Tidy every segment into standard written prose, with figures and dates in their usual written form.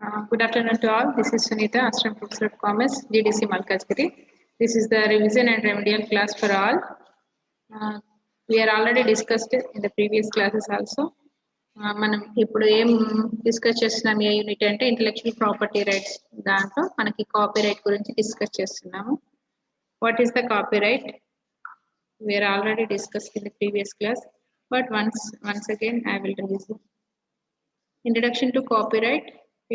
Good afternoon to all. This is Sunita, Assistant Professor of Commerce, GDC Malkajgiri. This is the revision and remedial class for all. We are already discussed in the previous classes also. మనం ఇప్పుడు ఏం discuss చేస్తున్నాం ఏ unit అంటే intellectual property rights దాంట్లో మనకి copy right గురించి discuss చేస్తున్నాము. What is the copy right? We are already discussed in the previous class, but once again I will review. Introduction to copyright.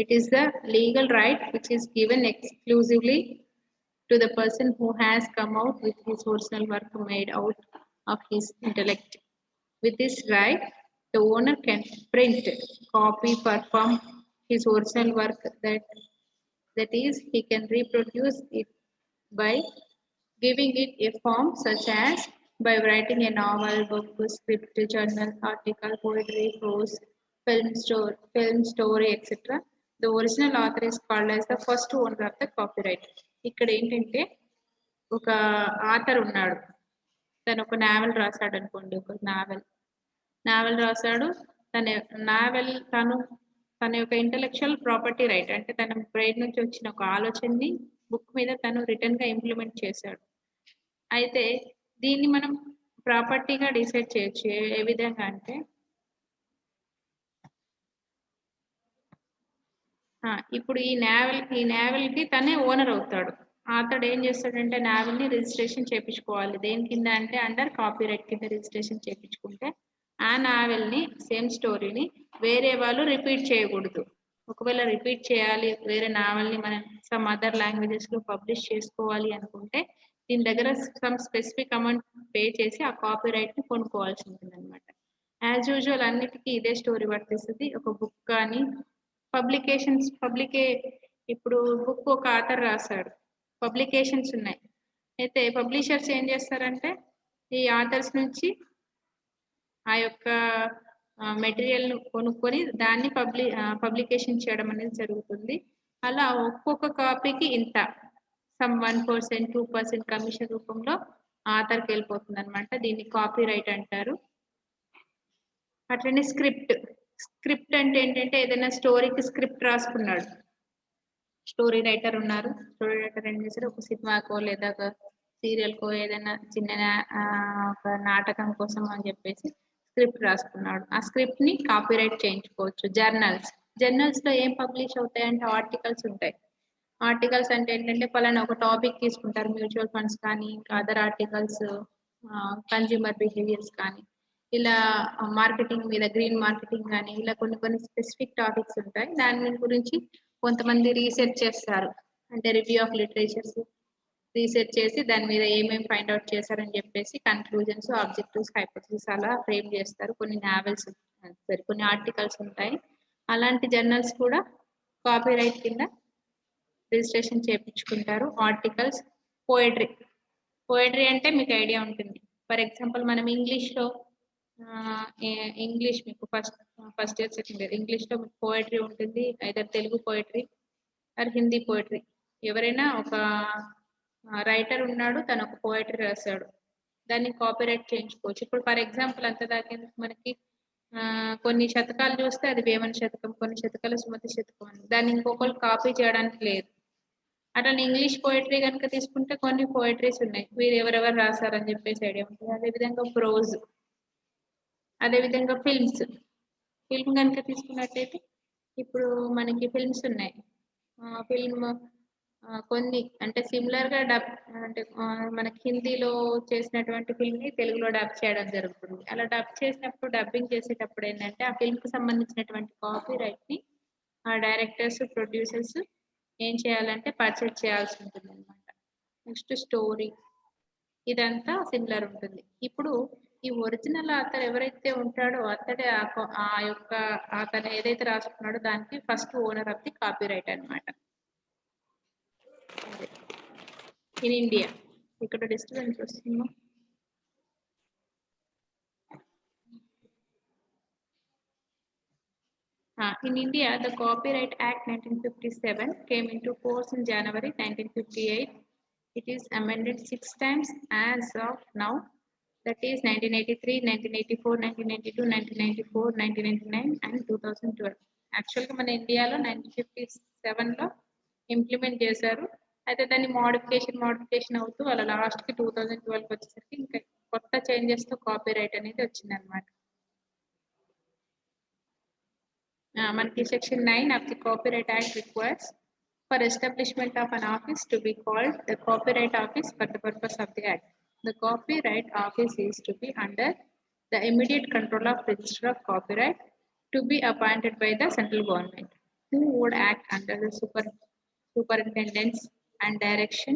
It is the legal right which is given exclusively to the person who has come out with his original work made out of his intellect. With this right, the owner can print, copy, perform his original work, that is, he can reproduce it by giving it a form such as by writing a novel, book, script, journal, article, poetry, prose, film story, etc. The original author is called as the first owner of the copyright. ఇక్కడ ఏంటంటే ఒక author ఉన్నాడు, తను ఒక novel రాశాడు అనుకోండి, ఒక novel రాశాడు. తన యొక్క ఇంటెలెక్చువల్ ప్రాపర్టీ రైట్ అంటే తన బ్రెయిన్ నుంచి వచ్చిన ఒక ఆలోచనని బుక్ మీద తను రిటర్న్ గా ఇంప్లిమెంట్ చేశాడు. అయితే దీన్ని మనం ప్రాపర్టీగా డిసైడ్ చేయొచ్చు. ఏ విధంగా అంటే ఇప్పుడు ఈ నావెల్ కి తనే ఓనర్ అవుతాడు. అతడు ఏం చేస్తాడంటే నావెల్ ని రిజిస్ట్రేషన్ చేయించుకోవాలి. దేని కింద అంటే అండర్ కాపీరైట్ కింద రిజిస్ట్రేషన్ చేయించుకుంటే ఆ నావెల్ ని సేమ్ స్టోరీని వేరే వాళ్ళు రిపీట్ చేయకూడదు. ఒకవేళ రిపీట్ చేయాలి, వేరే నావెల్ ని మనం సమ్ అదర్ లాంగ్వేజెస్ లో పబ్లిష్ చేసుకోవాలి అనుకుంటే దీని దగ్గర సమ్ స్పెసిఫిక్ అమౌంట్ పే చేసి ఆ కాపీరైట్ ని కొనుక్కోవాల్సి ఉంటుంది అనమాట. యాజ్ యూజువల్ అన్నిటికీ ఇదే స్టోరీ వర్తిస్తుంది. ఒక బుక్ కానీ ఇప్పుడు బుక్ ఒక ఆథర్ రాశాడు, పబ్లికేషన్స్ ఉన్నాయి. అయితే పబ్లిషర్స్ ఏం చేస్తారంటే ఈ ఆథర్స్ నుంచి ఆ యొక్క మెటీరియల్ ను కొనుక్కొని దాన్ని పబ్లికేషన్ చేయడం అనేది జరుగుతుంది. అలా ఒక్కొక్క కాపీకి ఇంత సమ్ 1%, 2% కమిషన్ రూపంలో ఆథర్కి వెళ్ళిపోతుంది అనమాట. దీన్ని కాపీ రైట్ అంటారు. అట్లనే స్క్రిప్ట్ అంటే ఏంటంటే ఏదైనా స్టోరీకి స్క్రిప్ట్ రాసుకున్నాడు, స్టోరీ రైటర్ ఉన్నారు. స్టోరీ రైటర్ ఏం చేశారు, ఒక సినిమాకో లేదా ఒక సీరియల్కో ఏదైనా చిన్న ఒక నాటకం కోసం అని చెప్పేసి స్క్రిప్ట్ రాసుకున్నాడు. ఆ స్క్రిప్ట్ ని కాపీరైట్ చేయించుకోవచ్చు. జర్నల్స్ లో ఏం పబ్లిష్ అవుతాయంటే ఆర్టికల్స్ ఉంటాయి. ఆర్టికల్స్ అంటే ఏంటంటే పలానా ఒక టాపిక్ తీసుకుంటారు, మ్యూచువల్ ఫండ్స్ కానీ ఇంకా అదర్ ఆర్టికల్స్, కన్జ్యూమర్ బిహేవియర్స్ కానీ, ఇలా మార్కెటింగ్ మీద గ్రీన్ మార్కెటింగ్ కానీ ఇలా కొన్ని స్పెసిఫిక్ టాపిక్స్ ఉంటాయి. దాని గురించి కొంతమంది రీసెర్చ్ చేస్తారు, అంటే రివ్యూ ఆఫ్ లిటరేచర్స్ రీసెర్చ్ చేసి దాని మీద ఏమేమి ఫైండ్ అవుట్ చేశారని చెప్పేసి కన్క్లూజన్స్, ఆబ్జెక్టివ్స్, హైపోథసిస్ అలా ఫ్రేమ్ చేస్తారు. కొన్ని ఆర్టికల్స్ ఉంటాయి. అలాంటి జర్నల్స్ కూడా కాపీరైట్ కింద రిజిస్ట్రేషన్ చేయించుకుంటారు. ఆర్టికల్స్, పోయట్రీ అంటే మీకు ఐడియా ఉంటుంది. ఫర్ ఎగ్జాంపుల్ మనం ఇంగ్లీష్ మీకు ఫస్ట్ ఇయర్ సెకండ్ ఇయర్ ఇంగ్లీష్లో మీకు పోయట్రీ ఉంటుంది. Either Telugu poetry or Hindi poetry. ఎవరైనా ఒక రైటర్ ఉన్నాడు, తను ఒక పోయట్రీ రాశాడు, దాన్ని కాపీరైట్ చేయించుకోవచ్చు. ఇప్పుడు ఫర్ ఎగ్జాంపుల్ అంత దాకా మనకి కొన్ని శతకాలు చూస్తే అది వేమన శతకం, కొన్ని శతకాలు సుమతి శతకం అని, దాన్ని ఇంకొకరు కాపీ చేయడానికి లేదు. అట్లా ఇంగ్లీష్ పోయట్రీ కనుక తీసుకుంటే కొన్ని పోయట్రీస్ ఉన్నాయి, వీరు ఎవరెవరు రాశారని చెప్పేసి ఐడియా ఉంటుంది. అదేవిధంగా ప్రోజ్, అదేవిధంగా ఫిల్మ్ కనుక తీసుకున్నట్టయితే ఇప్పుడు మనకి ఫిల్మ్స్ ఉన్నాయి. ఫిల్మ్ కొన్ని అంటే సిమిలర్ గా డబ్ అంటే మనకి హిందీలో చేసినటువంటి ఫిల్మ్ ని తెలుగులో డబ్ చేయడం జరుగుతుంది. అలా డబ్ చేసినప్పుడు డబ్బింగ్ చేసేటప్పుడు ఏంటంటే ఆ ఫిల్మ్ కి సంబంధించినటువంటి కాపీ రైట్ ని ఆ డైరెక్టర్స్, ప్రొడ్యూసర్స్ ఏం చేయాలంటే పర్చేజ్ చేయాల్సి ఉంటుంది అనమాట. నెక్స్ట్ స్టోరీ, ఇదంతా సిమిలర్ ఉంటుంది. ఇప్పుడు ఈ ఒరిజినల్ ఆథర్ ఎవరైతే ఉంటాడో అతడే అతను ఏదైతే రాసుకున్నాడో దానికి first owner of the copy right అనమాట. ఇన్ ఇండియా ఇక్కడ డిస్టర్బెన్స్ వస్తుందా? In India, the Copyright Act 1957 came into force in January 1958. It is amended 6 times as of now. That is 1983, 1984, 1992, 1994, 1999 and 2012. యాక్చువల్గా మన ఇండియాలో 1957లో ఇంప్లిమెంట్ చేశారు. అయితే దాన్ని మోడిఫికేషన్ అవుతూ అలా లాస్ట్కి 2012కి వచ్చేసరికి ఇంకా కొత్త చేంజెస్తో కాపీ రైట్ అనేది వచ్చిందనమాట. మనకి section 9 of the Copyright Act requires for establishment of an office to be called the Copyright Office for the purpose of the Act. The Copyright Office is to be under the immediate control of Register of Copyright to be appointed by the central government, who would act under the superintendence and direction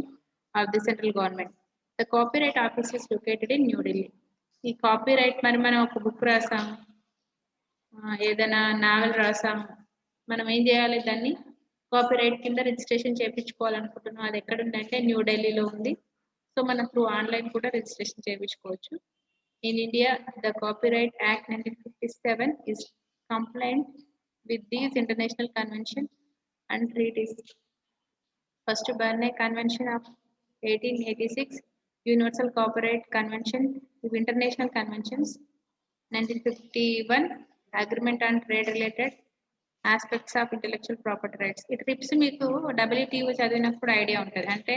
of the central government. The Copyright Office is located in New Delhi. ఈ copyright మరి మనం ఒక book రాసాము, ఏదైనా novel రాసాము, మనం ఏం చేయాలి, దాన్ని copyright కింద రిజిస్ట్రేషన్ చేయించుకోవాలనుకుంటున్నాం. అది ఎక్కడ ఉందంటే న్యూఢిల్లీలో ఉంది. సో మనం త్రూ ఆన్లైన్ కూడా రిజిస్ట్రేషన్ చేయించుకోవచ్చు. In India the copyright act 1957 is compliant with these international convention and treaties. First Berne Convention of 1886, Universal Copyright Convention, international conventions. 1951 Agreement on Trade Related Aspects of Intellectual Property Rights. ఈ trips మీకు WTO చదివినప్పుడు idea ఉంటుంది. అంటే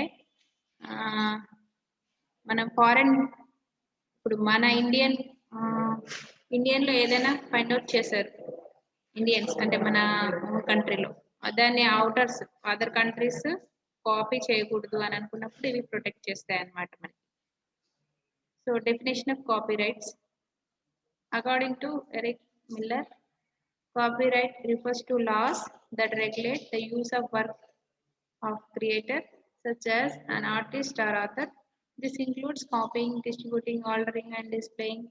మనం foreign, ఇప్పుడు మన ఇండియన్లో ఏదైనా find out చేశారు ఇండియన్స్, అంటే మన కంట్రీలో, దాన్ని అవుటర్స్ అదర్ కంట్రీస్ కాపీ చేయకూడదు అని అనుకున్నప్పుడు ఇవి ప్రొటెక్ట్ చేస్తాయి అన్నమాట మనకి. So definition of copy rights according to Eric Miller, copyright refers to laws that regulate the use of work of creator such as an artist or author. This includes copying, distributing, altering and displaying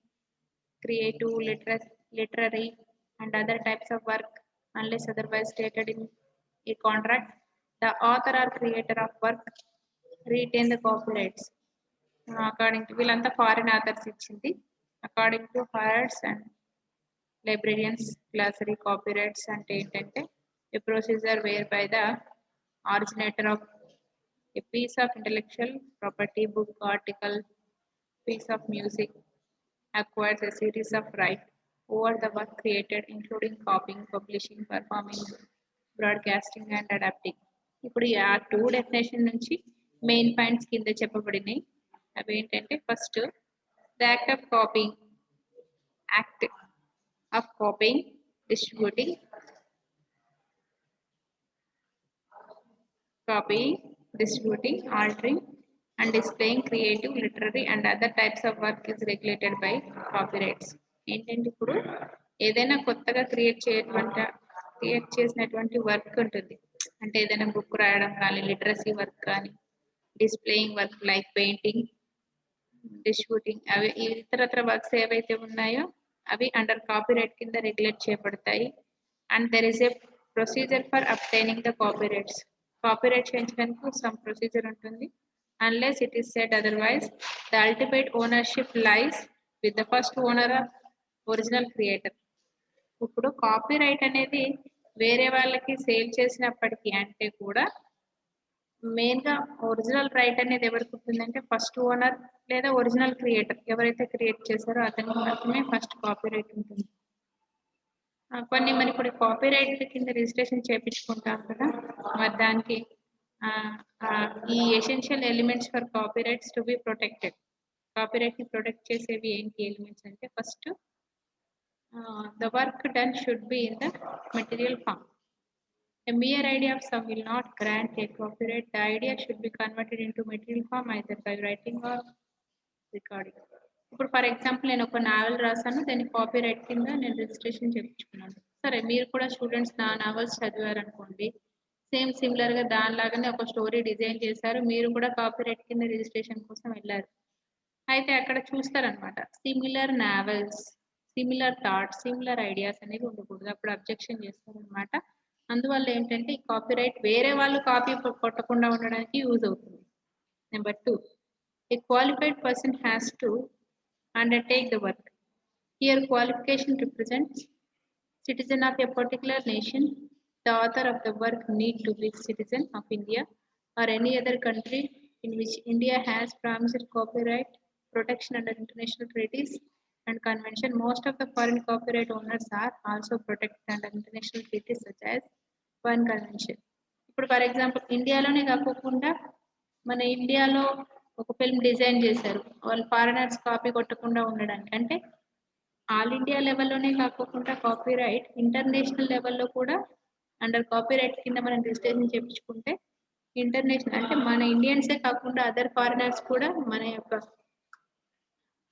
creative, literary and other types of work unless otherwise stated in a contract. The author or creator of work retain the copyrights. According to వీళ్ళంతా foreign authors ఇచ్చింది. According to Harrods and Librarians Glossary, copyrights అంటే ఏంటంటే a procedure whereby the originator of a piece of intellectual property, book, article, piece of music acquires a series of rights over the work created, including copying, publishing, performing, broadcasting and adapting. ఇప్పుడు ఆ 2 definition నుంచి main points కింద చెప్పబడినాయి. అవి ఏంటంటే first the act of copying, distributing, altering and displaying creative, literary and other types of work is regulated by copyrights. ఏంటంటే ఇప్పుడు ఏదైనా కొత్తగా క్రియేట్ చేసినటువంటి వర్క్ ఉంటుంది, అంటే ఏదైనా బుక్ రాయడం కానీ, లిటరసీ వర్క్ కానీ, displaying work like painting, distributing, అవి ఇతరత్ర వర్క్స్ ఏవైతే ఉన్నాయో అవి అండర్ కాపీరైట్ కింద రెగ్యులేట్ చేయబడతాయి. And there is a procedure for obtaining the copyrights. Copyright చేయించడానికి సమ్ ప్రొసీజర్ ఉంటుంది. Unless it is said otherwise the ultimate ownership lies with the first owner of original creator. ఇప్పుడు copyright అనేది వేరే వాళ్ళకి sale చేసినప్పటికీ అంటే కూడా మెయిన్గా ఒరిజినల్ రైట్ అనేది ఎవరికి ఉంటుందంటే ఫస్ట్ ఓనర్ లేదా ఒరిజినల్ క్రియేటర్, ఎవరైతే క్రియేట్ చేశారో అతనికి మాత్రమే ఫస్ట్ కాపీరైట్ ఉంటుంది. కొన్ని మరి ఇప్పుడు కాపీరైట్ కింద రిజిస్ట్రేషన్ చేయించుకుంటాం కదా, మరి దానికి ఈ essential elements for copyrights to be protected. కాపీరైట్ని ప్రొటెక్ట్ చేసేవి ఏంటి ఎలిమెంట్స్ అంటే first the work done should be in the material form. A mere idea of some will not grant a copyright. The idea should be converted into material form either by writing or recording. ఇప్పుడు for example నేను ఒక novel రాసాను, దాన్ని copyright కింద నేను registration చేయించుకున్నాను. సరే, మీరు కూడా స్టూడెంట్స్ నా నావెల్స్ చదివారనుకోండి, సేమ్ సిమిలర్గా దానిలాగానే ఒక స్టోరీ డిజైన్ చేశారు, మీరు కూడా కాపీరైట్ కింద రిజిస్ట్రేషన్ కోసం వెళ్ళారు. అయితే అక్కడ చూస్తారనమాట similar novels, similar thoughts, similar ideas అనేవి ఉండకూడదు. అప్పుడు అబ్జెక్షన్ చేస్తారనమాట. అందువల్ల ఏంటంటే ఈ కాపీరైట్ వేరే వాళ్ళు కాపీ కొట్టకుండా ఉండడానికి యూజ్ అవుతుంది. Number 2, a qualified person has to undertake the work. Here qualification represents citizen of a particular nation. The author of the work need to be citizen of India or any other country in which India has promised copyright protection under international treaties. and convention. Most of the foreign copyright owners are also protected under international treaties such as Berne Convention. ఇప్పుడు for example ఇండియాలోనే కాకుండా మన ఇండియాలో ఒక film design చేశారు, వాళ్ళు foreigners copy కొట్టకుండా ఉండడానికి. అంటే ఆల్ ఇండియా లెవెల్లోనే కాకుండా కాపీరైట్ ఇంటర్నేషనల్ లెవెల్లో కూడా అండర్ కాపీరైట్ కింద మనం రిజిస్ట్రేషన్ చేయించుకుంటే ఇంటర్నేషనల్ అంటే మన ఇండియన్సే కాకుండా అదర్ ఫారినర్స్ కూడా మన యొక్క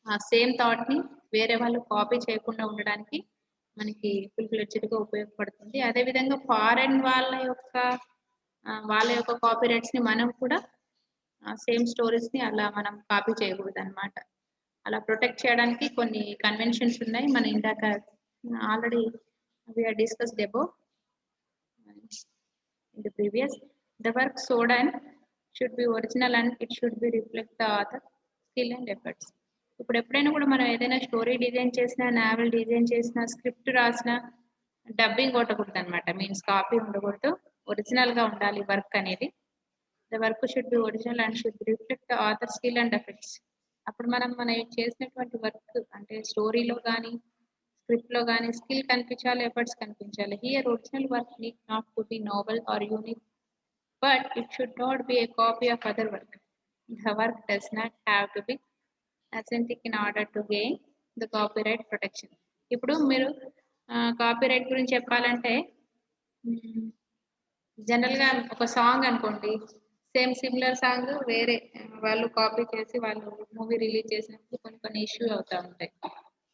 ఆ సేమ్ థాట్ ని వేరే వాళ్ళు కాపీ చేయకుండా ఉండడానికి మనకి ఫుల్ ఫ్లెడ్జ్డ్గా ఉపయోగపడుతుంది. అదేవిధంగా ఫారెన్ వాళ్ళ యొక్క కాపీరైట్స్ ని మనం కూడా సేమ్ స్టోరీస్ ని అలా మనం కాపీ చేయకూడదు అనమాట. అలా ప్రొటెక్ట్ చేయడానికి కొన్ని కన్వెన్షన్స్ ఉన్నాయి. మన ఇందాక already we are discussed above in the previous. The work sold and should be original and it should be reflect the author skill and efforts. ఇప్పుడు ఎప్పుడైనా కూడా మనం ఏదైనా స్టోరీ డిజైన్ చేసినా, నావెల్ డిజైన్ చేసినా, స్క్రిప్ట్ రాసినా డబ్బింగ్ కొట్టకూడదు అనమాట. మీన్స్ కాపీ ఉండకూడదు, ఒరిజినల్ గా ఉండాలి వర్క్ అనేది. The work should be original and should reflect the author skill and effects. అప్పుడు మనం చేసినటువంటి వర్క్ అంటే స్టోరీలో కానీ స్క్రిప్ట్ లో కానీ స్కిల్ కనిపించాలి, ఎఫర్ట్స్ కనిపించాలి. Here original work need not to be novel or unique, but it should not be a copy of other work. The work does not have to be authentic in order to gain the copyright protection. ఇప్పుడు మీరు copyright గురించి చెప్పాలంటే general గా ఒక song అనుకోండి, same similar song వేరే వాళ్ళు copy చేసి వాళ్ళు మూవీ రిలీజ్ చేసినప్పుడు కొన్ని ఇష్యూ అవుతా ఉంటాయి.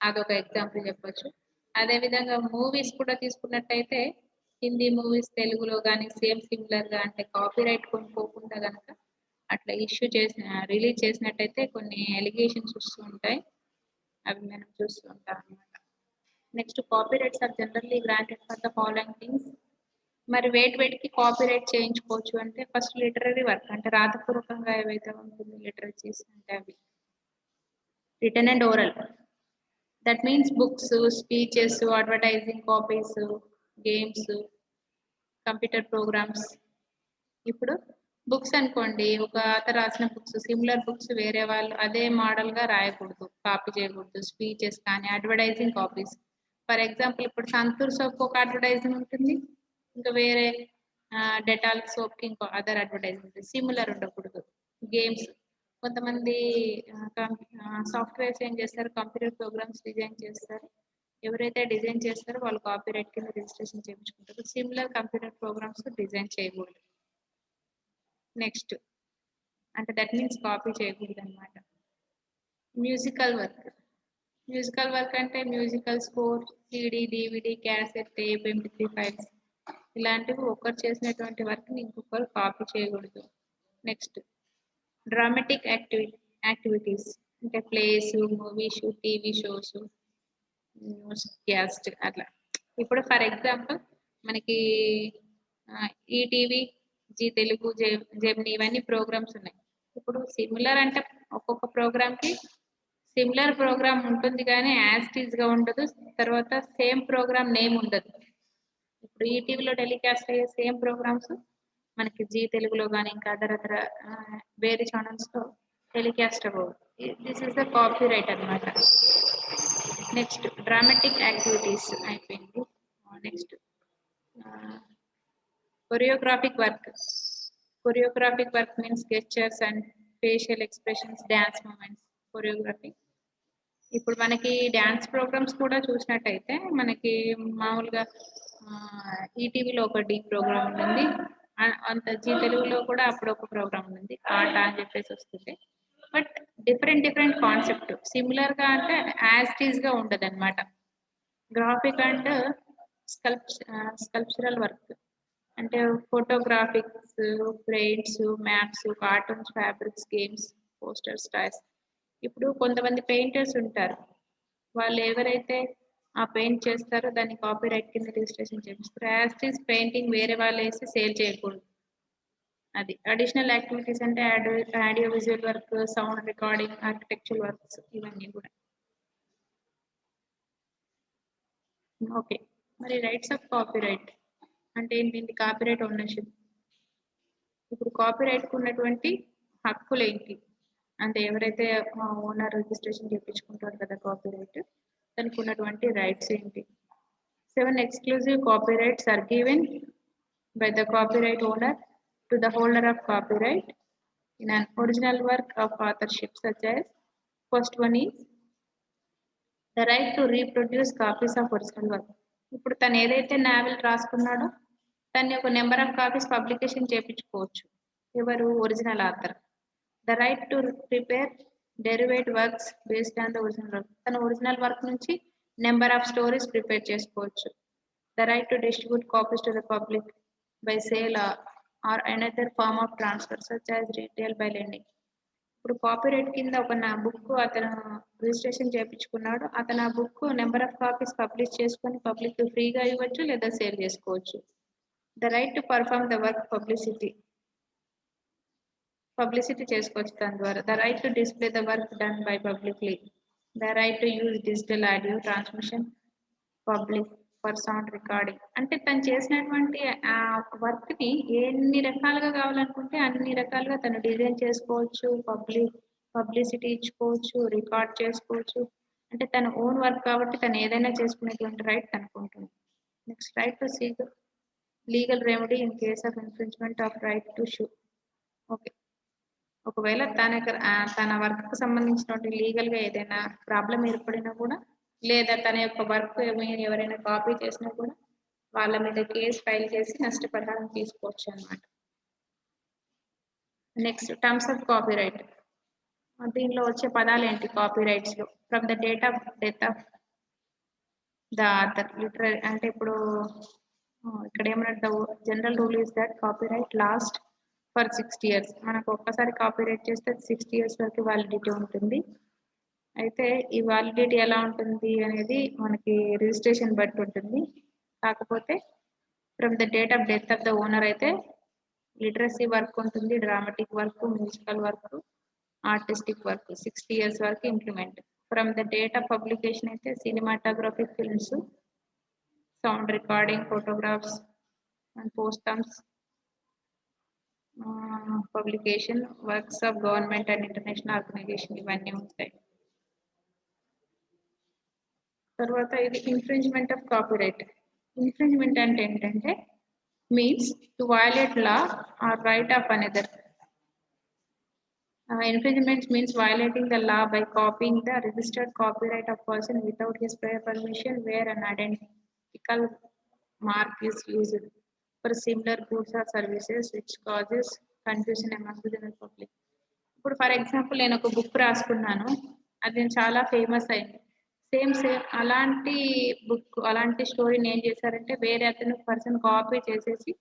అదొక ఎగ్జాంపుల్ చెప్పొచ్చు. అదే విధంగా మూవీస్ కూడా తీసుకున్నట్టయితే హిందీ మూవీస్ తెలుగులో కానీ సేమ్ సిమిలర్ గా అంటే కాపీరైట్ కొనుక్కోకుండా కనుక అట్లా ఇష్యూ రిలీజ్ చేసినట్టయితే కొన్ని ఎలిగేషన్స్ వస్తూ ఉంటాయి. అవి మనం చూస్తూ ఉంటాం అనమాట. Next copyrights are generally granted for the following things. మరి వేటికి కాపీరైట్ చేయించుకోవచ్చు అంటే ఫస్ట్ లిటరరీ వర్క్ అంటే రాతపూర్వకంగా ఏవైతే ఉంటుంది లిటరేచర్స్ అంటే అవి written and oral. That means books, speeches, advertising copies, games, computer programs. ఇప్పుడు బుక్స్ అనుకోండి, ఒక ఆథర్ రాసిన బుక్స్ సిమిలర్ బుక్స్ వేరే వాళ్ళు అదే మోడల్ గా రాయకూడదు, కాపీ చేయకూడదు. స్పీచెస్ కానీ అడ్వర్టైజింగ్ కాపీస్, ఫర్ ఎగ్జాంపుల్ ఇప్పుడు సంతూర్ సోప్ ఒక అడ్వర్టైజింగ్ ఉంటుంది, ఇంకా వేరే డెటాల్ సోప్ కి ఇంకో అదర్ అడ్వర్టైజింగ్ సిమిలర్ ఉండకూడదు. గేమ్స్, కొంతమంది సాఫ్ట్వేర్స్ ఏం చేస్తారు, కంప్యూటర్ ప్రోగ్రామ్స్ డిజైన్ చేస్తారు. ఎవరైతే డిజైన్ చేస్తారో వాళ్ళు కాపీరైట్ కింద రిజిస్ట్రేషన్ చేయించుకుంటారు. సిమిలర్ కంప్యూటర్ ప్రోగ్రామ్స్ డిజైన్ చేయకూడదు. నెక్స్ట్ అంటే దట్ మీన్స్ కాపీ చేయకూడదు అనమాట. మ్యూజికల్ వర్క్, మ్యూజికల్ వర్క్ అంటే musical score, CD, DVD, cassette, tape, MP3 files ఇలాంటివి ఒకరు చేసినటువంటి వర్క్ ని ఇంకొకరు కాపీ చేయకూడదు. నెక్స్ట్ డ్రామాటిక్ యాక్టివిటీస్ అంటే plays, movies, TV shows, newscast అట్లా. ఇప్పుడు ఫర్ ఎగ్జాంపుల్ మనకి ఈటీవీ, జీ తెలుగు, జెమిని ఇవన్నీ ప్రోగ్రామ్స్ ఉన్నాయి. ఇప్పుడు సిమిలర్ అంటే ఒక్కొక్క ప్రోగ్రామ్ కి సిమిలర్ ప్రోగ్రామ్ ఉంటుంది కానీ యాజ్ టీజ్ గా ఉండదు. తర్వాత సేమ్ ప్రోగ్రామ్ నేమ్ ఉండదు. ఇప్పుడు ఈటీవీలో టెలికాస్ట్ అయ్యే సేమ్ ప్రోగ్రామ్స్ మనకి జీ తెలుగులో కానీ ఇంకా అదర్ వేరే ఛానల్స్ లో టెలికాస్ట్ అవ్వవు. This is the copyright అనమాట. నెక్స్ట్ డ్రామాటిక్ యాక్టివిటీస్ అయిపోయింది. Next choreographic work. Choreographic work means gestures and facial expressions, dance movements, choreography. ఇప్పుడు మనకి డ్యాన్స్ ప్రోగ్రామ్స్ కూడా చూసినట్టయితే మనకి మామూలుగా ఈటీవీలో ఒక డీ ప్రోగ్రామ్ ఉంటుంది, అంత జీ తెలుగులో కూడా అప్పుడు ఒక ప్రోగ్రామ్ ఉంది, ఆట అని చెప్పేసి వస్తుంది. బట్ డిఫరెంట్ కాన్సెప్ట్, సిమిలర్ గా అంటే యాజ్ టీజ్ గా ఉండదు అనమాట. గ్రాఫిక్ అండ్ స్కల్ప్చరల్ వర్క్ అంటే photographics, prints, maps, cartoons, fabrics, games, posters, toys. ఇప్పుడు కొంతమంది పెయింటర్స్ ఉంటారు, వాళ్ళు ఎవరైతే ఆ పెయింట్ చేస్తారో దాన్ని కాపీ రైట్ కింద రిజిస్ట్రేషన్ చేపిస్తారు. యాజ్ టీజ్ పెయింటింగ్ వేరే వాళ్ళు వేసి సేల్ చేయకూడదు. అది అడిషనల్ యాక్టివిటీస్ అంటే audio visual work, sound recording, architecture works ఇవన్నీ కూడా. ఓకే, మరి రైట్స్ ఆఫ్ కాపీరైట్ అంటే ఏంటి? Copyright ownership. ఇప్పుడు కాపీరైట్ కు ఉన్నటువంటి హక్కులు ఏంటి? అంటే ఎవరైతే ఓనర్ రిజిస్ట్రేషన్ చేయించుకుంటారు కదా కాపీరైట్, దానికి ఉన్నటువంటి రైట్స్ ఏంటి. 7 exclusive copyrights are given by the copyright owner to the holder of copyright in an original work of authorship, such as first one is the right to reproduce copies of original work. ఇప్పుడు తను ఏదైతే novel రాసుకున్నాడో దాన్ని ఒక number of copies publication చేయించుకోవచ్చు. ఎవరు? Original author. The right to prepare derivate works based on the original work. తన original work నుంచి number of stories prepare చేసుకోవచ్చు. The right to distribute copies to the public by sale or another form of transfer such as retail by lending. ఇప్పుడు copyright కింద ఒక నా book అతను registration చేయించుకున్నాడు. అతను ఆ book number of copies publish చేసుకొని పబ్లిక్ ఫ్రీగా ఇవ్వచ్చు లేదా సేల్ చేసుకోవచ్చు. The right to perform the work publicity చేసుకోవచ్చు దాని ద్వారా. The right to display the work done by publicly. The right to use digital audio transmission public for sound recording. అంటే తను చేసినటువంటి ఆ వర్క్ ని ఎన్ని రకాలుగా కావాలనుకుంటే అన్ని రకాలుగా తను డిజైన్ చేసుకోవచ్చు, పబ్లిసిటీ ఇచ్చుకోవచ్చు, రికార్డ్ చేసుకోవచ్చు. అంటే తన ఓన్ వర్క్ కాబట్టి తను ఏదైనా చేసుకునేటువంటి రైట్ తనకు ఉంటుంది. Next, right to seek legal remedy in case of infringement of right to shoe. Okay, ఒకవేళ తన వర్క్ కు సంబంధించినటువంటి లీగల్ గా ఏదైనా ప్రాబ్లం ఏర్పడినా కూడా, లేదా తన యొక్క వర్క్ ఎవరైనా కాపీ చేసినా కూడా వాళ్ళ మీద కేసు ఫైల్ చేసి నష్టపరిహారం తీసుకోవచ్చు అన్నమాట. Next, terms of copyright. దీనిలో వచ్చే పదాలు ఏంటి కాపీరైట్స్ లో? From the date of death of the author. Literary అంటే ఇప్పుడు ఇక్కడ ఏమన్నా general rule is that copyright last for 60 years. మనకు ఒక్కసారి కాపీరైట్ చేస్తే 60 years వరకు వ్యాలిడిటీ ఉంటుంది. అయితే ఈ వ్యాలిడిటీ ఎలా ఉంటుంది అనేది మనకి రిజిస్ట్రేషన్ బట్టి ఉంటుంది. కాకపోతే from the date of death of the owner అయితే లిటరసీ వర్క్ ఉంటుంది, dramatic work, musical work, artistic work 60 years వరకు implement. From the date of publication అయితే cinematographic films, sound recording, photographs and posthumous, publication, works of government and international organisation ఇవన్నీ ఉంటాయి. తర్వాత ఇది infringement of copyright. Infringement అంటే ఏంటంటే means to violate law or right of another. Infringement means violating the law by copying the registered copyright of person without his prior permission, where an identical mark is used for similar goods or services, which causes confusion among the general public. ఇప్పుడు for example నేను ఒక book రాసుకున్నాను, అది చాలా famous అయింది. Same అలాంటి book, అలాంటి స్టోరీని ఏం చేశారంటే వేరే అతను పర్సన్ కాపీ చేసేసి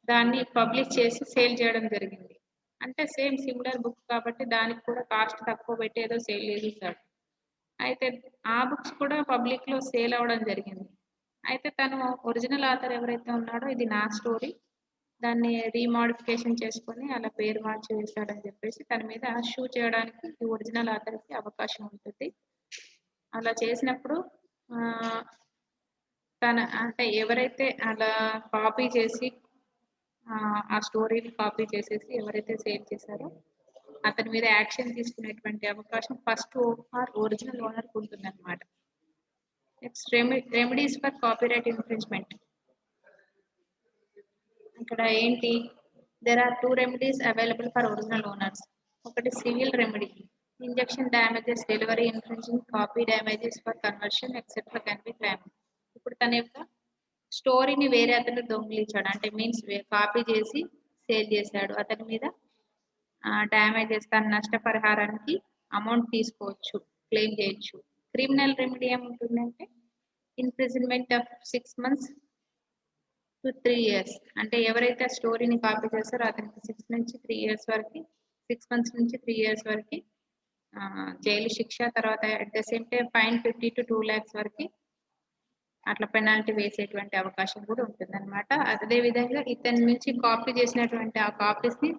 దాన్ని పబ్లిష్ చేసి సేల్ చేయడం జరిగింది. అంటే సేమ్ సిమిలర్ బుక్ కాబట్టి దానికి కూడా కాస్ట్ తక్కువ పెట్టి ఏదో సేల్ చేసేసాడు. అయితే ఆ బుక్స్ కూడా పబ్లిక్ లో సేల్ అవ్వడం జరిగింది. అయితే తను ఒరిజినల్ ఆథర్ ఎవరైతే ఉన్నాడో ఇది నా స్టోరీ, దాన్ని రీమాడిఫికేషన్ చేసుకొని అలా పేరు మార్చి వేశాడని చెప్పేసి తన మీద షూ చేయడానికి ఈ ఒరిజినల్ ఆథర్కి అవకాశం ఉంటుంది. అలా చేసినప్పుడు తన అంటే ఎవరైతే అలా కాపీ చేసి ఆ స్టోరీని కాపీ చేసేసి ఎవరైతే సేల్ చేశారో అతని మీద యాక్షన్ తీసుకునేటువంటి అవకాశం ఫస్ట్ ఆర్ ఒరిజినల్ ఓనర్కి ఉంటుంది అనమాట. Next, remedies for copyright infringement. ఇక్కడ ఏంటి? There are 2 remedies available for original owners. ఒకటి civil remedy, injunction damages, delivery infringing, copy damages for conversion etcetera can be claim. ఇప్పుడు తన యొక్క స్టోరీని వేరే అతను దొంగిలించాడు, అంటే మీన్స్ కాపీ చేసి సేల్ చేశాడు, అతని మీద డ్యామేజెస్ తన నష్టపరిహారానికి అమౌంట్ తీసుకోవచ్చు, క్లెయిమ్ చేయొచ్చు. క్రిమినల్ రెమెడీ ఏముంటుందంటే imprisonment of 6 months to 3 years. అంటే ఎవరైతే స్టోరీని కాపీ చేస్తారో అతనికి 6 నుంచి 3 years వరకు, 6 months నుంచి 3 years వరకు జైలు శిక్ష, తర్వాత at the same time fine 50 to 2 lakhs వరకు అట్లా పెనాల్టీ వేసేటువంటి అవకాశం కూడా ఉంటుంది అనమాట. అదే విధంగా ఇతని నుంచి కాపీ చేసినటువంటి ఆ కాపీస్ ని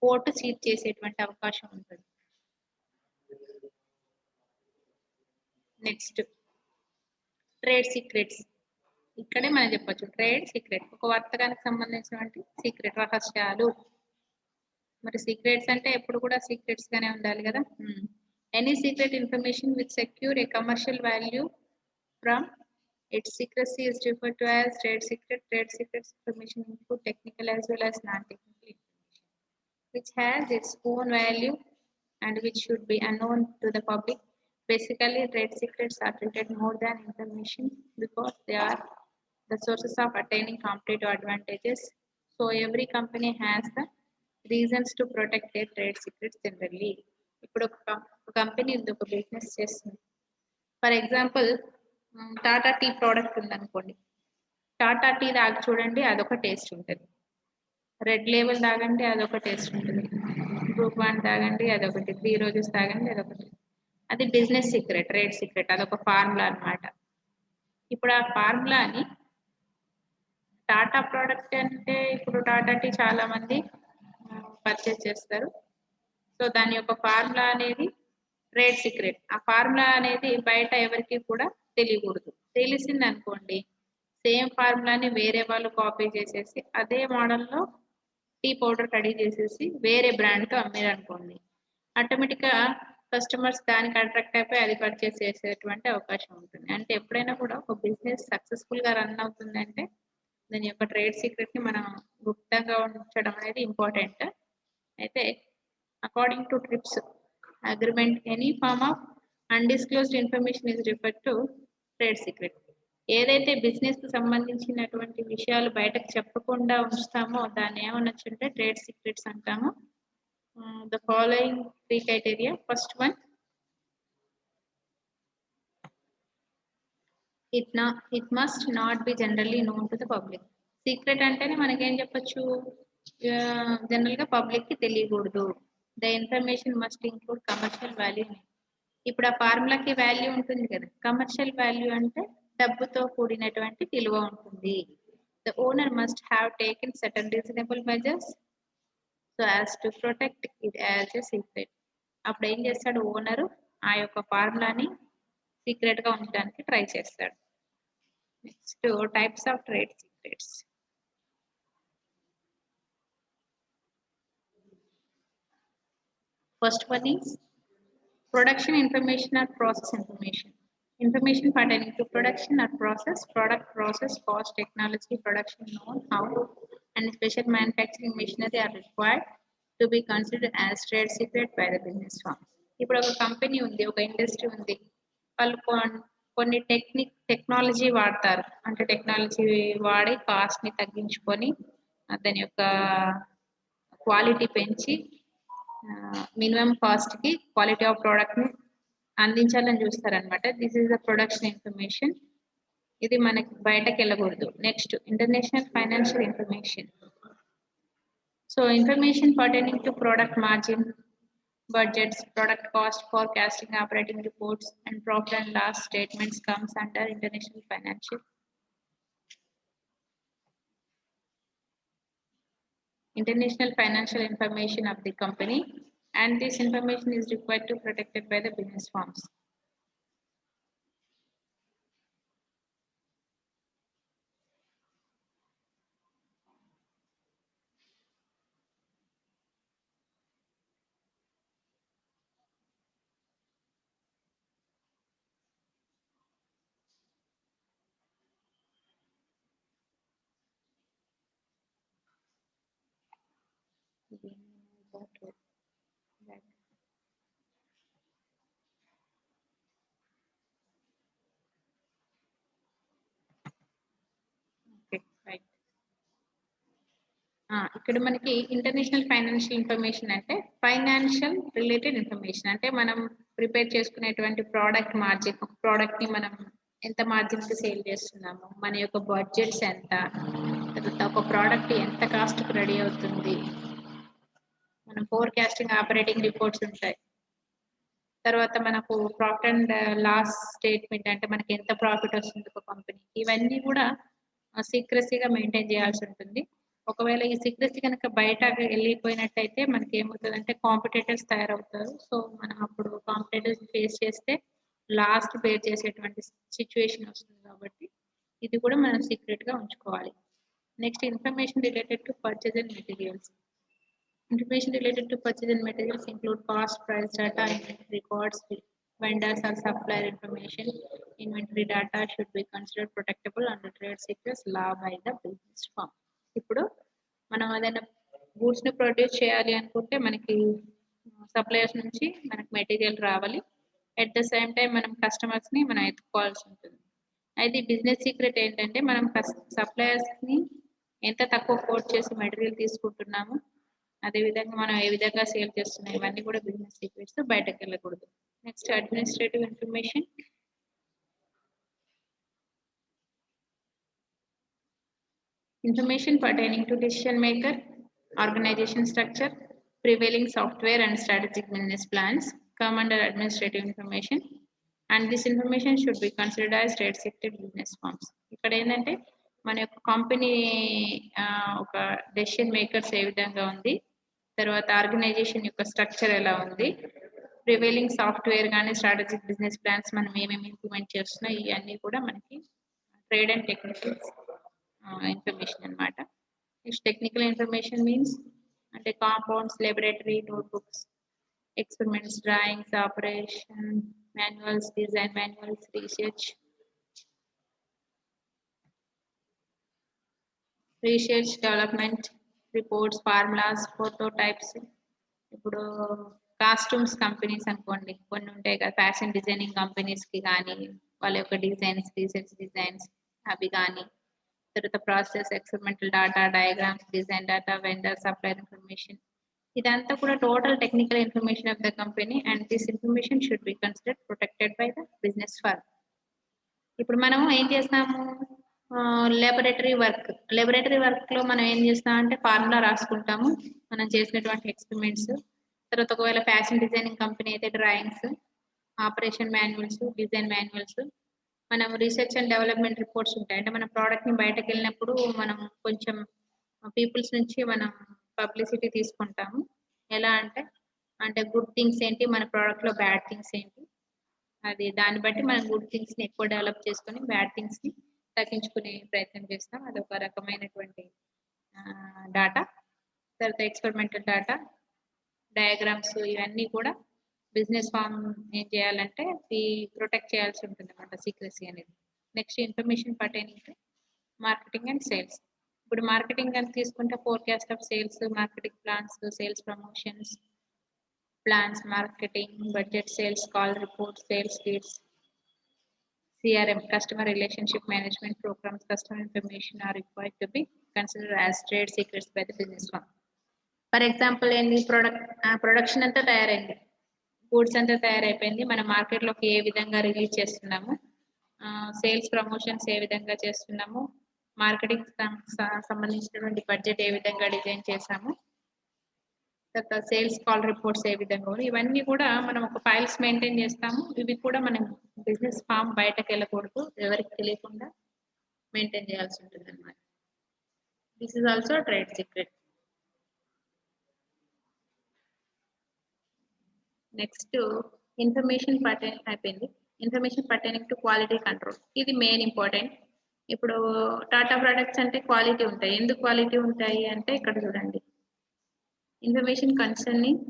కోర్టు సీజ్ చేసేటువంటి అవకాశం ఉంటుంది. Next, trade secrets. ఇక్కడే మనం చెప్పొచ్చు ట్రేడ్ సీక్రెట్, ఒక వర్తకానికి సంబంధించినటువంటి సీక్రెట్ రహస్యాలు. మరి సీక్రెట్స్ అంటే ఎప్పుడు కూడా సీక్రెట్స్ గానే ఉండాలి కదా. Any secret information which secure a commercial value from its secrecy is referred to as trade secret. Trade secrets information include technical as well as non-technical information, which has its own value and which should be unknown to the public. Basically, trade secrets are treated more than information because they are the sources of attaining competitive advantages. So every company has the reasons to protect their trade secrets generally. ఇప్పుడు ఒక company ఉంది, ఒక business చేస్తుంది. For example Tata tea product ఉందనుకోండి. Tata tea తాగి చూడండి, అదొక taste ఉంటుంది. రెడ్ లేబుల్ తాగండి, అదొక టేస్ట్ ఉంటుంది. గ్రూప్ వన్ తాగండి, అదొకటి. 3 రోజెస్ తాగండి, అదొకటి. అది బిజినెస్ సీక్రెట్, ట్రేడ్ సీక్రెట్, అదొక ఫార్ములా అన్నమాట. ఇప్పుడు ఆ ఫార్ములాని టాటా ప్రోడక్ట్ అంటే ఇప్పుడు టాటా టీ చాలా మంది పర్చేస్ చేస్తారు. సో దాని యొక్క ఫార్ములా అనేది ట్రేడ్ సీక్రెట్. ఆ ఫార్ములా అనేది బయట ఎవరికి కూడా తెలియకూడదు. తెలిసింది అనుకోండి, సేమ్ ఫార్ములాని వేరే వాళ్ళు కాపీ చేసేసి అదే మోడల్లో టీ పౌడర్ రెడీ చేసేసి వేరే బ్రాండ్తో అమ్మారు అనుకోండి, ఆటోమేటిక్గా కస్టమర్స్ దానికి అట్రాక్ట్ అయిపోయి అది పర్చేస్ చేసేటువంటి అవకాశం ఉంటుంది. అంటే ఎప్పుడైనా కూడా ఒక బిజినెస్ సక్సెస్ఫుల్గా రన్ అవుతుందంటే దాని యొక్క ట్రేడ్ సీక్రెట్ని మనం గుప్తంగా ఉంచడం అనేది ఇంపార్టెంట్. అయితే according to TRIPS agreement, any form of undisclosed information is referred to trade secret. ఏదైతే బిజినెస్ కు సంబంధించినటువంటి విషయాలు బయటకు చెప్పకుండా ఉంచుతామో దాన్ని ఏమనొచ్చు అంటే ట్రేడ్ సీక్రెట్స్ అంటాము. The following 3 criteria. First one, it must not be generally known to the public. Secret అంటేనే మనకేం చెప్పొచ్చు, జనరల్ గా పబ్లిక్ కి తెలియకూడదు. The information must include commercial value. ఇప్పుడు ఆ ఫార్ములాకి వాల్యూ ఉంటుంది కదా, కమర్షియల్ వాల్యూ అంటే డబ్బుతో కూడినటువంటి విలువ ఉంటుంది. The owner must have taken certain reasonable measures so as to protect it as a secret. అప్పుడు ఏం చేస్తాడు ఓనరు, ఆ యొక్క ఫార్ములాని సీక్రెట్ గా ఉంచడానికి ట్రై చేస్తాడు. Next, types of trade secrets. First one is production information or process information. Information pertaining to production or process, product, process, cost, technology, production know-how, and special manufacturing machinery are required to be considered as trade secret by the business firm. ఇప్పుడు ఒక company ఉంది, ఒక industry ఉంది, వాళ్ళు కొన్ని technology వాడతారు. అంటే technology వాడి కాస్ట్ ని తగ్గించుకొని దాని యొక్క క్వాలిటీ పెంచి మినిమం కాస్ట్ కి క్వాలిటీ ఆఫ్ ప్రోడక్ట్ ని అందించాలని చూస్తారనమాట. This is the production information. ఇది మనకి బయటకు వెళ్ళకూడదు. Next, international financial information. So information pertaining to product margin, budgets, product cost, forecasting, operating reports, and profit and loss statements comes under international financial. International financial information of the company, and this information is required to protected by the business firms. ఇక్కడ మనకి international financial information అంటే financial related information. అంటే మనం prepare చేసుకునేటువంటి product margin, ఒక product ని మనం ఎంత మార్జిన్ కి సేల్ చేస్తున్నాము, మన యొక్క బడ్జెట్స్ ఎంత, తర్వాత ఒక ప్రోడక్ట్ ఎంత కాస్ట్ కి రెడీ అవుతుంది, మనం ఫోర్కాస్టింగ్, ఆపరేటింగ్ రిపోర్ట్స్ ఉంటాయి. తర్వాత మనకు ప్రాఫిట్ అండ్ లాస్ స్టేట్మెంట్, అంటే మనకి ఎంత ప్రాఫిట్ వస్తుంది ఒక కంపెనీకి, ఇవన్నీ కూడా సీక్రెసీగా మెయింటైన్ చేయాల్సి ఉంటుంది. ఒకవేళ ఈ సీక్రెసీ కనుక బయట వెళ్ళిపోయినట్టయితే మనకి ఏమవుతుందంటే కాంపిటేటర్స్ తయారవుతారు. సో మనం అప్పుడు కాంపిటేటర్స్ ఫేస్ చేస్తే లాస్ట్ బేర్ చేసేటువంటి సిచ్యువేషన్ వస్తుంది. కాబట్టి ఇది కూడా మనం సీక్రెట్ గా ఉంచుకోవాలి. Next, information related to purchase and materials. Information related to purchase and materials include cost, price data, inventory records, vendors or supplier information. Inventory data should be considered protectable under trade secrets law by the business firm. ఇప్పుడు మనం ఏదైనా goods ని produce చేయాలి అనుకుంటే మనకి suppliers నుంచి మనకి material రావాలి. అట్ ద సేమ్ టైం మనం కస్టమర్స్ ని మనం ఎత్తుకోవాల్సి ఉంటుంది. అయితే బిజినెస్ సీక్రెట్ ఏంటంటే మనం సప్లయర్స్ ని ఎంత తక్కువ కోట్ చేసి మెటీరియల్ తీసుకుంటున్నాము, అదే విధంగా మనం ఏ విధంగా సేల్ చేస్తున్నాం, ఇవన్నీ కూడా బిజినెస్ సీక్రెట్స్, బయటకు వెళ్ళకూడదు. Next administrative information. Information pertaining to decision maker, organization structure, prevailing software and strategic business plans come under administrative information, and this information should be considered as trade secret business forms. ఇక్కడ ఏంటంటే మన యొక్క company ఒక decision makers ఏ విధంగా ఉంది, తర్వాత organisation యొక్క structure ఎలా ఉంది, ప్రివైలింగ్ సాఫ్ట్వేర్ కానీ స్ట్రాటజిక్ బిజినెస్ ప్లాన్స్ మనం ఏమేమి ఇంప్లిమెంట్ చేస్తున్నాం, ఇవన్నీ కూడా మనకి ట్రేడ్ అండ్ టెక్నికల్ ఇన్ఫర్మేషన్ అన్నమాట. నెక్స్ట్ టెక్నికల్ ఇన్ఫర్మేషన్ మీన్స్ అంటే compounds, laboratory notebooks, experiments, drawings, operation manuals, design manuals, research development reports, formulas, prototypes. ఇప్పుడు కాస్ట్యూమ్స్ కంపెనీస్ అనుకోండి, కొన్ని ఉంటాయి కదా ఫ్యాషన్ డిజైనింగ్ కంపెనీస్ కి కానీ వాళ్ళ యొక్క డిజైన్స్, రీసెర్చ్ డిజైన్స్ అవి కానీ, తర్వాత process, experimental data, diagrams, design data, vendor, supplier information, ఇదంతా కూడా total technical information of the company and this information should be considered protected by the business firm. ఇప్పుడు మనం ఏం చేస్తాము, లాబొరేటరీ వర్క్ లో మనం ఏం చేస్తాం అంటే ఫార్ములా రాసుకుంటాము మనం చేసినటువంటి ఎక్స్పెరిమెంట్స్. తర్వాత ఒకవేళ ఫ్యాషన్ డిజైనింగ్ కంపెనీ అయితే drawings, operation manuals, design manuals, మనం రీసెర్చ్ అండ్ డెవలప్మెంట్ రిపోర్ట్స్ ఉంటాయి. అంటే మన ప్రోడక్ట్ ని బయటకు వెళ్ళినప్పుడు మనం కొంచెం పీపుల్స్ నుంచి మనం పబ్లిసిటీ తీసుకుంటాము. ఎలా అంటే గుడ్ థింగ్స్ ఏంటి, మన ప్రోడక్ట్ లో బ్యాడ్ థింగ్స్ ఏంటి, అది దాన్ని బట్టి మనం గుడ్ థింగ్స్ ని ఎక్కువ డెవలప్ చేసుకొని బ్యాడ్ థింగ్స్ ని తగ్గించుకునే ప్రయత్నం చేస్తాం. అది ఒక రకమైనటువంటి డాటా. తర్వాత ఎక్స్పెరిమెంటల్ డాటా, డయాగ్రామ్స్, ఇవన్నీ కూడా బిజినెస్ ఫామ్ ఏం చేయాలంటే ప్రొటెక్ట్ చేయాల్సి ఉంటుంది అన్నమాట, సీక్రెసీ అనేది. Next information pertaining to marketing and sales. ఇప్పుడు మార్కెటింగ్ అని తీసుకుంటే forecast of sales, marketing plans, sales promotions plans, marketing budget, sales call report, sales leads, CRM, customer relationship management programs, customer information are required to be considered as trade secrets by the business firm. For example ఏంది, production అంతా తయారైంది, goods అంతా తయారైపోయింది, మన మార్కెట్లోకి ఏ విధంగా release చేస్తున్నాము, sales promotions ఏ విధంగా చేస్తున్నాము, మార్కెటింగ్ సంబంధించినటువంటి బడ్జెట్ ఏ విధంగా డిజైన్ చేసాము, తర్వాత సేల్స్ కాల్ రిపోర్ట్స్ ఏ విధంగా, ఇవన్నీ కూడా మనం ఒక ఫైల్స్ మెయింటైన్ చేస్తాము. ఇవి కూడా మనం బిజినెస్ ఫామ్ బయటకు వెళ్ళకూడదు, ఎవరికి తెలియకుండా మెయింటైన్ చేయాల్సి ఉంటుంది అన్నమాట. This is also trade secret. Next information pertaining అయిపోయింది. Information pertaining to quality control, ఇది మెయిన్ ఇంపార్టెంట్. ఇప్పుడు టాటా ప్రొడక్ట్స్ అంటే క్వాలిటీ ఉంటాయి. ఎందుకు క్వాలిటీ ఉంటాయి అంటే ఇక్కడ చూడండి, information concerning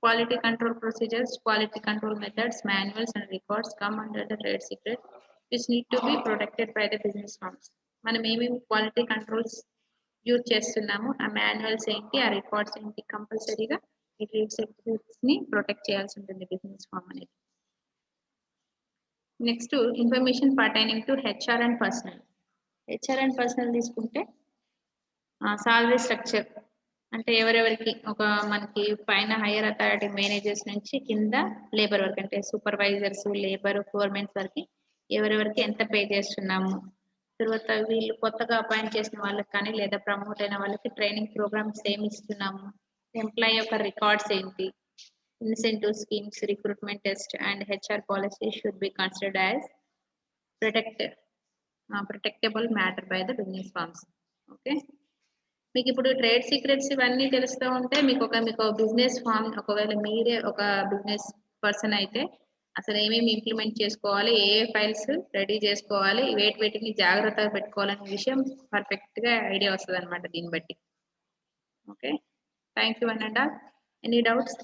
quality control procedures, quality control methods, manuals and records come under the trade secret which need to be protected by the business firms. మనం ఏమేమి క్వాలిటీ కంట్రోల్స్ యూజ్ చేస్తున్నాము, ఆ మాన్యువల్స్ ఏంటి, ఆ రికార్డ్స్ ఏంటి, కంపల్సరీగా ఈ ట్రేడ్ సీక్రెట్స్ ని ప్రొటెక్ట్ చేయాల్సి ఉంటుంది బిజినెస్ ఫామ్ అనేది. Next information pertaining to HR and personal. HR and personal తీసుకుంటే సాలరీ స్ట్రక్చర్ అంటే ఎవరెవరికి, ఒక మనకి పైన హైయర్ అథారిటీ మేనేజర్స్ నుంచి కింద లేబర్ వర్క్ అంటే సూపర్వైజర్స్, లేబర్, ఫోర్మెన్స్ వరకు ఎవరెవరికి ఎంత పే చేస్తున్నాము, తర్వాత వీళ్ళు కొత్తగా అపాయింట్ చేసిన వాళ్ళకి కానీ లేదా ప్రమోట్ అయిన వాళ్ళకి ట్రైనింగ్ ప్రోగ్రామ్స్ ఏమి ఇస్తున్నాము, ఎంప్లాయీ యొక్క రికార్డ్స్ ఏంటి, incentive schemes, recruitment test and HR policy should be considered as protectable matter by the business firms. Okay, మీకు ఇప్పుడు ట్రేడ్ సీక్రెట్స్ ఇవన్నీ తెలుస్తూ ఉంటే మీకు బిజినెస్ ఫామ్, ఒకవేళ మీరే ఒక బిజినెస్ పర్సన్ అయితే అసలు ఏమేమి ఇంప్లిమెంట్ చేసుకోవాలి, ఏ ఫైల్స్ రెడీ చేసుకోవాలి, వేటిని జాగ్రత్తగా పెట్టుకోవాలనే విషయం పర్ఫెక్ట్ గా ఐడియా వస్తుంది అనమాట దీన్ని బట్టి. Okay, Thank you, one and all. Any doubts?